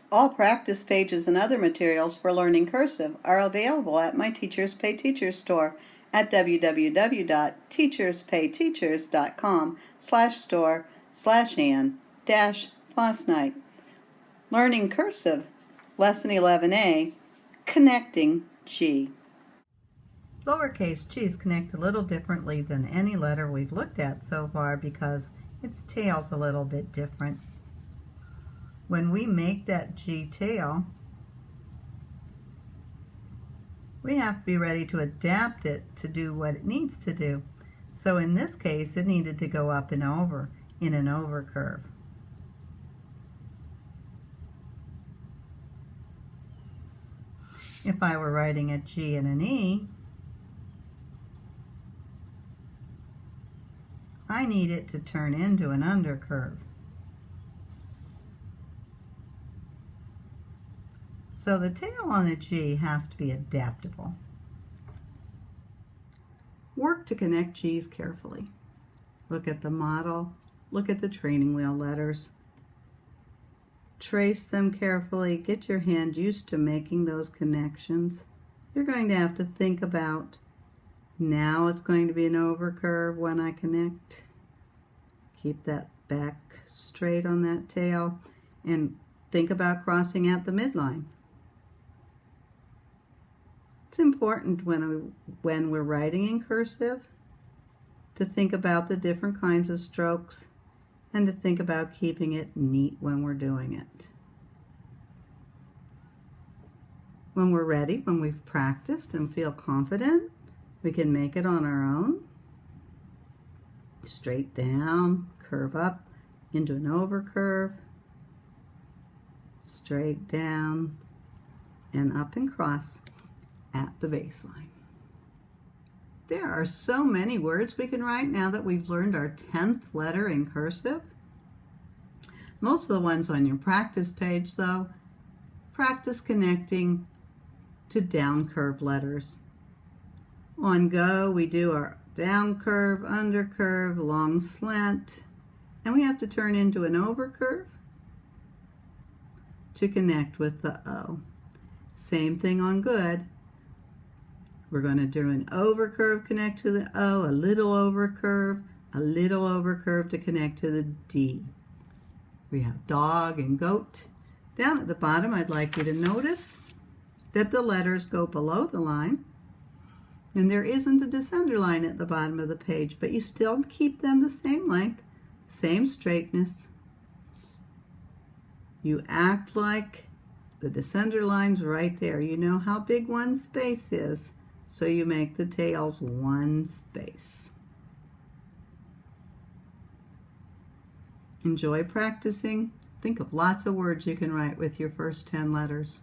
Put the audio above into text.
All practice pages and other materials for learning cursive are available at my Teachers Pay Teachers store at www.teacherspayteachers.com/store/Ann-Fosnight. Learning cursive, Lesson 11A, Connecting G. Lowercase g's connect a little differently than any letter we've looked at so far because its tail's a little bit different. When we make that G tail, we have to be ready to adapt it to do what it needs to do. So in this case, it needed to go up and over in an over curve. If I were writing a G and an E, I need it to turn into an undercurve. So the tail on a G has to be adaptable. Work to connect G's carefully. Look at the model, look at the training wheel letters. Trace them carefully, get your hand used to making those connections. You're going to have to think about, now it's going to be an overcurve when I connect. Keep that back straight on that tail and think about crossing at the midline. It's important when we're writing in cursive to think about the different kinds of strokes and to think about keeping it neat when we're doing it. When we're ready, when we've practiced and feel confident, we can make it on our own. Straight down, curve up into an overcurve, straight down and up and cross at the baseline. There are so many words we can write now that we've learned our 10th letter in cursive. Most of the ones on your practice page, though, practice connecting to down curve letters. On Go, we do our down curve, under curve, long slant, and we have to turn into an over curve to connect with the O. Same thing on Good. We're going to do an over curve, connect to the O, a little over curve to connect to the D. We have dog and goat. Down at the bottom, I'd like you to notice that the letters go below the line, and there isn't a descender line at the bottom of the page, but you still keep them the same length, same straightness. You act like the descender line's right there. You know how big one space is. So you make the tails one space. Enjoy practicing. Think of lots of words you can write with your first 10 letters.